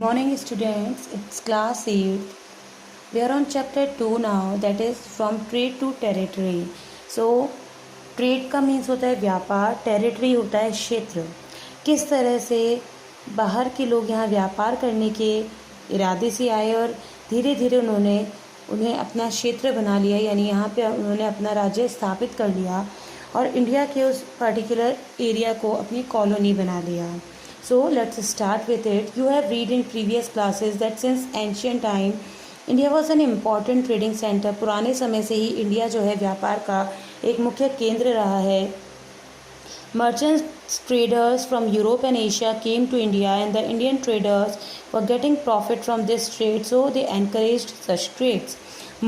Morning students, it's class 8. We are on chapter 2 now, that is from trade to territory. So trade का means होता है व्यापार, territory होता है क्षेत्र। किस तरह से बाहर के लोग यहाँ व्यापार करने के इरादे से आए और धीरे धीरे उन्हें अपना क्षेत्र बना लिया, यानी यहाँ पे उन्होंने अपना राज्य स्थापित कर लिया और इंडिया के उस पर्टिकुलर एरिया को अपनी कॉलोनी बना लिया। So let's start with it. You have read in previous classes that since ancient time India was an important trading center. पुराने समय से ही इंडिया जो है व्यापार का एक मुख्य केंद्र रहा है। Merchants, traders from Europe and Asia came to India and the Indian traders were getting profit from this trade, so they encouraged such trades.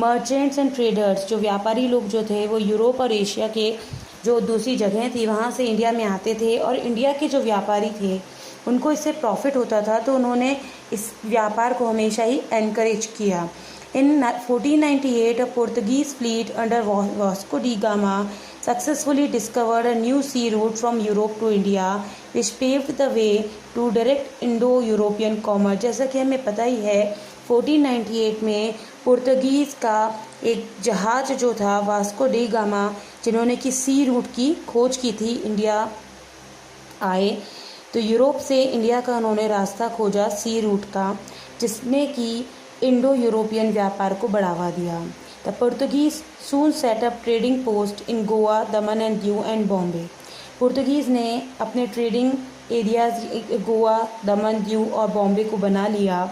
Merchants and traders, जो व्यापारी लोग जो थे वो यूरोप और एशिया के जो दूसरी जगहें थी वहाँ से इंडिया में आते थे और इंडिया के जो व्यापारी थे उनको इससे प्रॉफिट होता था, तो उन्होंने इस व्यापार को हमेशा ही एनकरेज किया। In 1498 a Portuguese fleet under Vasco da Gama successfully discovered a new sea route from Europe to India which paved the way to direct Indo European commerce. जैसा कि हमें पता ही है 1498 में पुर्तगीज़ का एक जहाज़ जो था वास्को डी गामा, जिन्होंने कि सी रूट की खोज की थी, इंडिया आए तो यूरोप से इंडिया का उन्होंने रास्ता खोजा सी रूट का, जिसने कि इंडो यूरोपियन व्यापार को बढ़ावा दिया। The Portuguese soon set up trading post in Goa, Daman and Diu and Bombay. Portuguese ने अपने ट्रेडिंग एरियाज गोवा, दमन, दीव और बॉम्बे को बना लिया।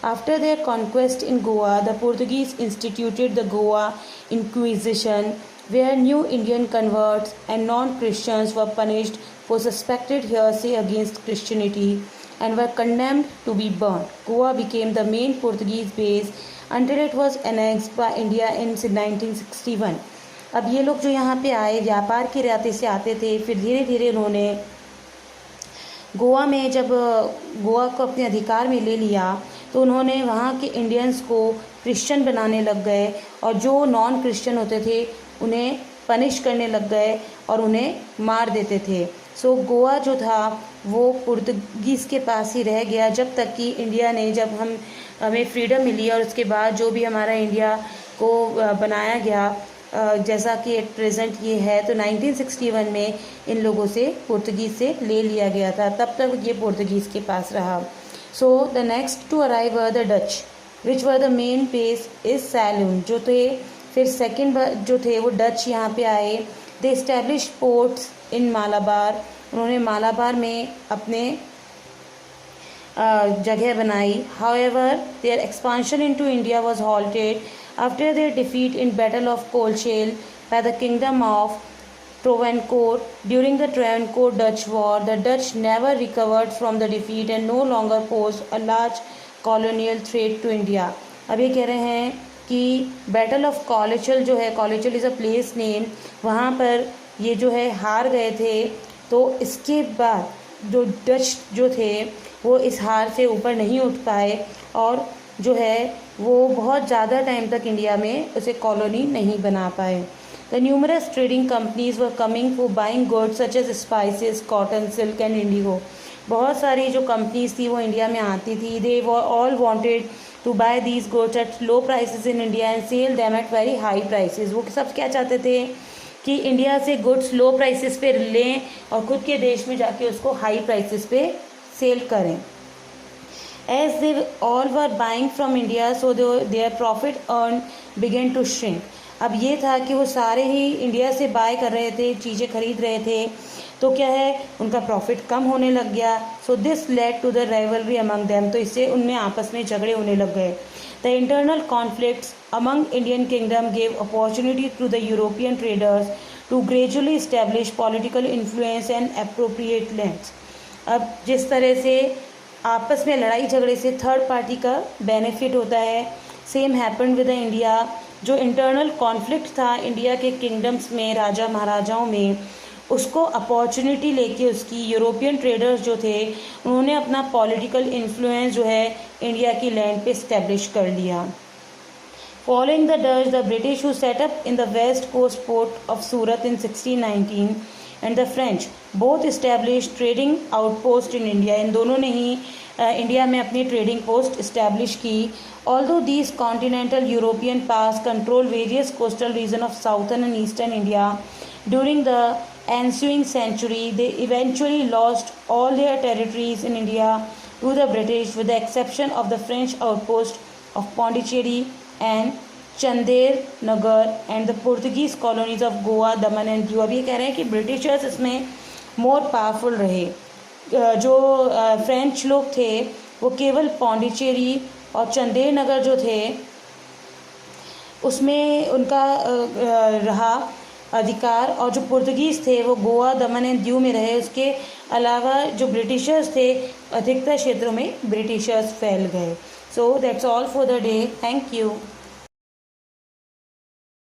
After their conquest in Goa, the Portuguese instituted the Goa inquisition, where new Indian converts and non-Christians were punished for suspected heresy against Christianity and were condemned to be burnt. Goa became the main Portuguese base until it was annexed by India in 1961. अब ये लोग जो यहाँ पे आए व्यापार के इरादे से आते थे, फिर धीरे धीरे उन्होंने गोवा में जब गोवा को अपने अधिकार में ले लिया तो उन्होंने वहाँ के इंडियंस को क्रिश्चियन बनाने लग गए और जो नॉन क्रिश्चियन होते थे उन्हें पनिश करने लग गए और उन्हें मार देते थे। सो गोवा जो था वो पुर्तगीज़ के पास ही रह गया जब तक कि इंडिया ने, जब हमें फ्रीडम मिली और उसके बाद जो भी हमारा इंडिया को बनाया गया जैसा कि एट प्रेजेंट ये है, तो 1961 में इन लोगों से पुर्तगीज़ से ले लिया गया था, तब तक ये पुर्तगीज़ के पास रहा। So the next to arrive were the Dutch which were the main base is Ceylon, जो थे फिर सेकंड जो थे वो डच यहाँ पे आए। They establish ports in Malabar, उन्होंने मालाबार में अपने जगह बनाई। However their expansion into India was halted after their defeat in battle of Colachel by the kingdom of Travancore. During the Travancore Dutch War, the Dutch never recovered from the defeat and no longer posed a large colonial threat to India. अब ये कह रहे हैं कि battle of कॉलेचल जो है, कॉलेचल is a place name, वहाँ पर ये जो है हार गए थे। तो इसके बाद जो डच जो थे वो इस हार से ऊपर नहीं उठ पाए और जो है वो बहुत ज़्यादा टाइम तक इंडिया में उसे कॉलोनी नहीं बना पाए। The numerous trading companies were coming for buying goods such as spices, cotton, silk and indigo. बहुत सारी जो कंपनीज थी वो इंडिया में आती थी। They were all wanted to buy these goods at low prices in India and sell them at very high prices. वो सब क्या चाहते थे कि इंडिया से गुड्स लो प्राइसेस पे लें और खुद के देश में जाके उसको हाई प्राइसेस पे सेल करें। As they all were buying from India, so their profit earned began to shrink. अब ये था कि वो सारे ही इंडिया से बाय कर रहे थे, चीज़ें खरीद रहे थे, तो क्या है उनका प्रॉफिट कम होने लग गया। So this led to the rivalry among them, तो इससे उनमें आपस में झगड़े होने लग गए। The internal conflicts among Indian kingdom gave opportunity to the European traders to gradually establish political influence and appropriate lands. अब जिस तरह से आपस में लड़ाई झगड़े से थर्ड पार्टी का बेनिफिट होता है, same happened with the India. जो इंटरनल कॉन्फ्लिक्ट था इंडिया के किंगडम्स में, राजा महाराजाओं में, उसको अपॉर्चुनिटी लेके उसकी यूरोपियन ट्रेडर्स जो थे उन्होंने अपना पॉलिटिकल इन्फ्लुएंस जो है इंडिया की लैंड पे इस्टेब्लिश कर लिया। Following the Dutch, the British who set up in the west coast port of Surat in 1619 and the French both establish trading outpost in India. इन दोनों ने ही इंडिया में अपनी ट्रेडिंग पोस्ट इस्टेब्लिश की। Although these continental European powers control various coastal region of southern and eastern India during the ensuing century, they eventually lost all their territories in India to the British, with the exception of the French outpost of Pondicherry and Chandernagar and the Portuguese colonies of Goa, Daman and Diu। अब ये कह रहे हैं कि Britishers इसमें more powerful रहे। जो French लोग थे वो केवल पौंडीचेरी और चंदेरनगर जो थे उसमें उनका रहा अधिकार, और जो पुर्तगीज़ थे वो गोवा, दमन एंड दीव में रहे। उसके अलावा जो ब्रिटिशर्स थे अधिकतर क्षेत्रों में ब्रिटिशर्स फैल गए। So that's all for the day. Thank you.